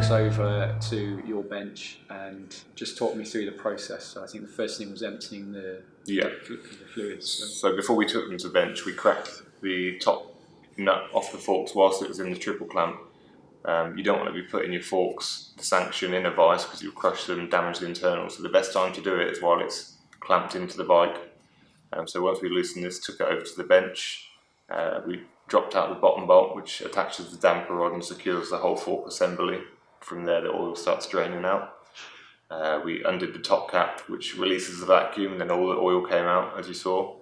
forks over to your bench and just talk me through the process. So I think the first thing was emptying the fluids. So before we took them to bench, we cracked the top nut off the forks whilst it was in the triple clamp. You don't want to be putting your forks, the sanction, in a vise because you'll crush them and damage the internals. So the best time to do it is while it's clamped into the bike. So once we loosened this, took it over to the bench, we dropped out the bottom bolt which attaches the damper rod and secures the whole fork assembly. From there the oil starts draining out. We undid the top cap which releases the vacuum, and then all the oil came out as you saw.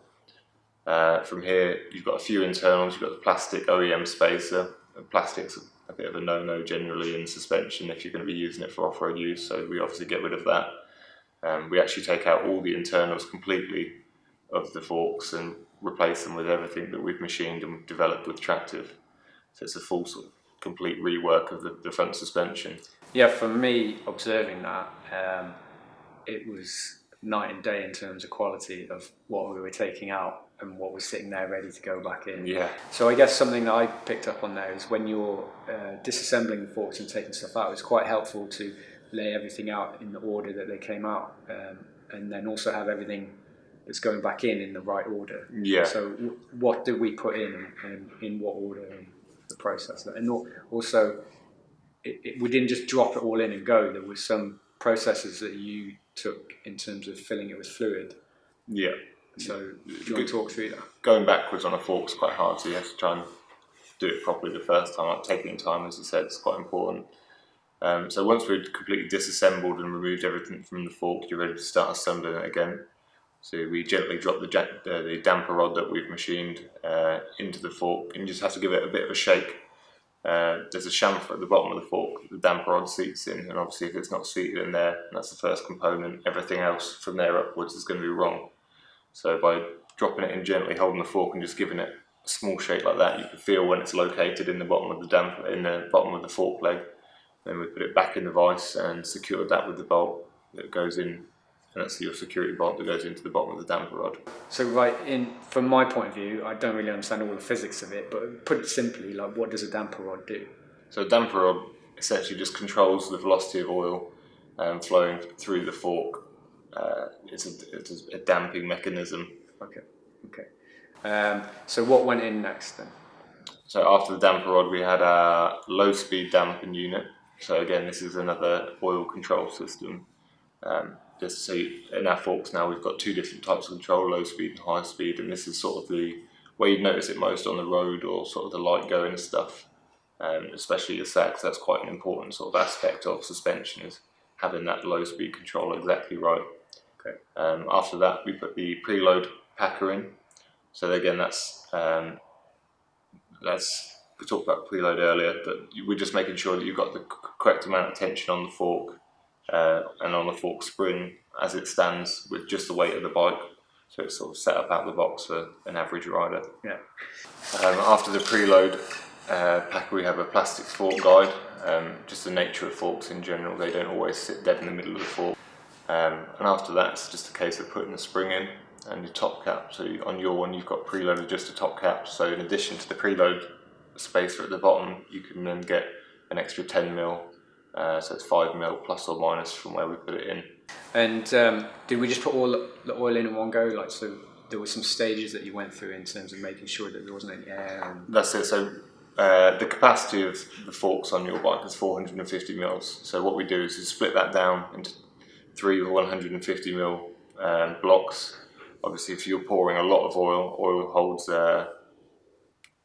From here you've got a few internals. You've got the plastic OEM spacer. Plastic's a bit of a no-no generally in suspension if you're going to be using it for off-road use, so we obviously get rid of that. We actually take out all the internals completely of the forks and replace them with everything that we've machined and developed with Tractive. So it's a full sort of complete rework of the front suspension. Yeah, for me observing that, it was night and day in terms of quality of what we were taking out and what was sitting there ready to go back in. Yeah. So I guess something that I picked up on there is when you're disassembling the forks and taking stuff out, it's quite helpful to lay everything out in the order that they came out, and then also have everything that's going back in the right order. Yeah. So what did we put in and in what order in the process? And also, we didn't just drop it all in and go. There were some processes that you took in terms of filling it with fluid. Yeah. So do you want to talk through that? Going backwards on a fork is quite hard, so you have to try and do it properly the first time. Like taking time, as you said, is quite important. So once we'd completely disassembled and removed everything from the fork, you're ready to start assembling it again. So we gently drop the damper rod that we've machined into the fork, and you just have to give it a bit of a shake. There's a chamfer at the bottom of the fork that the damper rod seats in, and obviously if it's not seated in there, and that's the first component, everything else from there upwards is going to be wrong. So by dropping it in gently, holding the fork and just giving it a small shake like that, you can feel when it's located in the bottom of the bottom of the fork leg. Then we put it back in the vise and secured that with the bolt that goes in, and that's your security bolt that goes into the bottom of the damper rod. So from my point of view, I don't really understand all the physics of it, but put it simply, like, what does a damper rod do? So a damper rod essentially just controls the velocity of oil flowing through the fork. It's a damping mechanism. Okay. So what went in next then? So after the damper rod, we had our low-speed damping unit. So again, this is another oil control system. Just so in our forks now, we've got two different types of control: low speed and high speed. And this is sort of the where you'd notice it most on the road or sort of the light going stuff, especially your sags. That's quite an important sort of aspect of suspension, is having that low speed control exactly right. Okay. After that, we put the preload packer in. So again, that's we talked about preload earlier, but we're just making sure that you've got the correct amount of tension on the fork and on the fork spring as it stands with just the weight of the bike. So it's sort of set up out the box for an average rider. Yeah. After the preload packer, we have a plastic fork guide. Just the nature of forks in general, they don't always sit dead in the middle of the fork. And after that, it's just a case of putting the spring in and your top cap. So on your one, you've got preloaded just a top cap. So in addition to the preload spacer at the bottom, you can then get an extra 10mm. So it's 5mm plus or minus from where we put it in. And did we just put all the oil in one go? Like, so there were some stages that you went through in terms of making sure that there wasn't any air. That's it. So the capacity of the forks on your bike is 450mm. So what we do is split that down into 3 150mm blocks. Obviously, if you're pouring a lot of oil, oil holds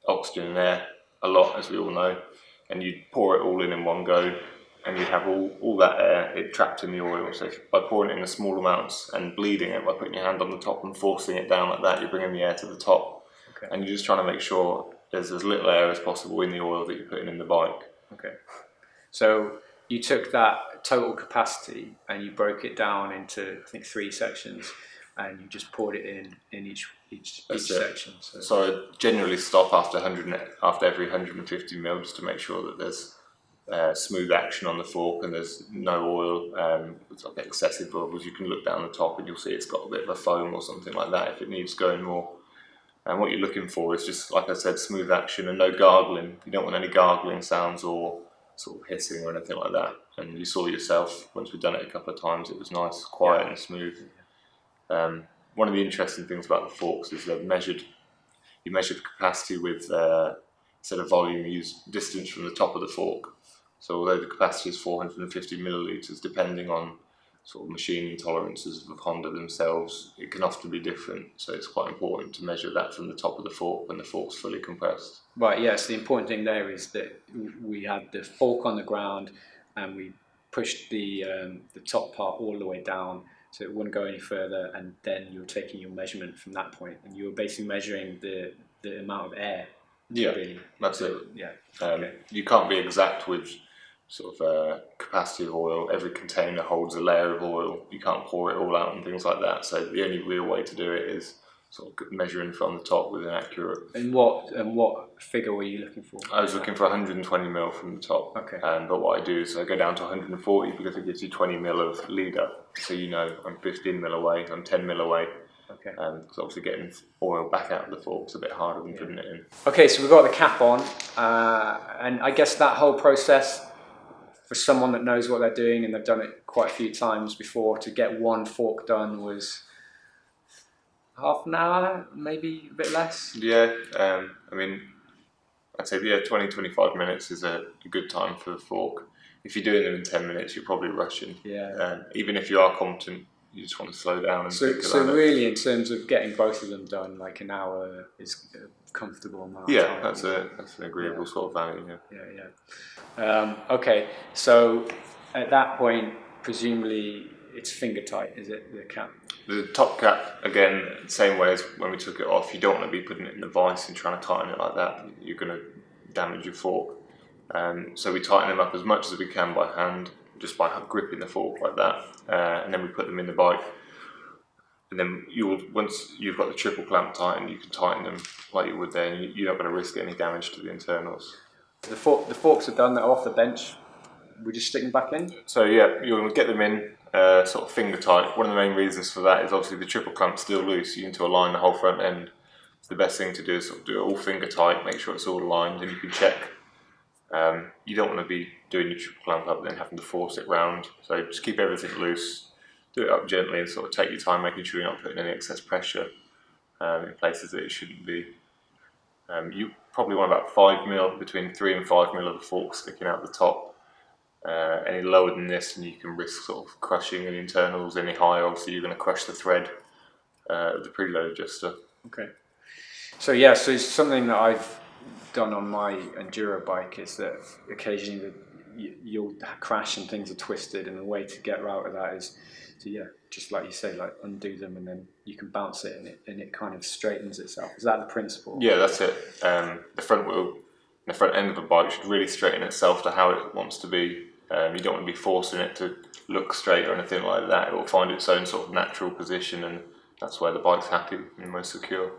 oxygen and air a lot, as we all know, and you'd pour it all in one go, and you'd have all that air trapped in the oil. So by pouring it in small amounts and bleeding it by putting your hand on the top and forcing it down like that, you're bringing the air to the top. Okay. And you're just trying to make sure there's as little air as possible in the oil that you're putting in the bike. Okay. So you took that total capacity and you broke it down into, I think, 3 sections, and you just poured it in each section. So I generally stop after every 150ml just to make sure that there's smooth action on the fork and there's no oil. It's like excessive bubbles. You can look down the top and you'll see it's got a bit of a foam or something like that if it needs going more. And what you're looking for is just, like I said, smooth action and no gargling. You don't want any gargling sounds or sort of hissing or anything like that. And you saw yourself, once we'd done it a couple of times, it was nice, quiet and smooth. One of the interesting things about the forks is you measured the capacity with, instead of volume, you use distance from the top of the fork. So although the capacity is 450 millilitres, depending on sort of machining tolerances of Honda themselves, it can often be different. So it's quite important to measure that from the top of the fork when the fork's fully compressed. Right, yes, the important thing there is that we had the fork on the ground and we pushed the top part all the way down so it wouldn't go any further, and then you're taking your measurement from that point, and you were basically measuring the amount of air. Yeah, really. that's it. Yeah. Okay. You can't be exact with sort of capacity of oil. Every container holds a layer of oil. You can't pour it all out and things like that. So the only real way to do it is sort of measuring from the top with an accurate. And what figure were you looking for? I was looking for 120 mil from the top. Okay. But what I do is I go down to 140 because it gives you 20 mil of lead up. So you know I'm 15 mil away, I'm 10 mil away. Okay. Because obviously getting oil back out of the fork is a bit harder than putting it in. Okay, so we've got the cap on, and I guess that whole process, for someone that knows what they're doing and they've done it quite a fey times before, to get one fork done was half an hour, maybe a bit less? Yeah, I mean, I'd say 20-25 minutes is a good time for a fork. If you're doing them in 10 minutes, you're probably rushing. Yeah. Even if you are competent, you just want to slow down and think about it. So really, in terms of getting both of them done, like an hour is a comfortable amount of time. That's an agreeable sort of value. Yeah. Okay, so at that point, presumably it's finger tight, is it, the cap? The top cap, again, same way as when we took it off. You don't want to be putting it in the vise and trying to tighten it like that. You're going to damage your fork. So we tighten them up as much as we can by hand, just by gripping the fork like that, and then we put them in the bike. And then once you've got the triple clamp tightened, you can tighten them like you would there, and you're not going to risk any damage to the internals. The forks are done, they're off the bench. We just stick them back in? So yeah, you're going to get them in sort of finger tight. One of the main reasons for that is obviously the triple clamp's still loose. You need to align the whole front end. So the best thing to do is sort of do it all finger tight, make sure it's all aligned, and you can check. You don't want to be doing your triple clamp up and then having to force it round. So just keep everything loose, do it up gently, and sort of take your time, making sure you're not putting any excess pressure in places that it shouldn't be. You probably want about 5 mil, between 3 and 5 mil of the fork sticking out the top. Any lower than this, and you can risk sort of crushing the internals. Any higher, obviously, you're going to crush the thread of the preload adjuster. Okay. So yeah, so it's something that I've done on my enduro bike is that occasionally you'll crash and things are twisted, and the way to get out of that is to just like you say, like undo them, and then you can bounce it and it kind of straightens itself. Is that the principle? Yeah, that's it. The front wheel, the front end of a bike should really straighten itself to how it wants to be. You don't want to be forcing it to look straight or anything like that. It will find its own sort of natural position, and that's where the bike's happy and most secure.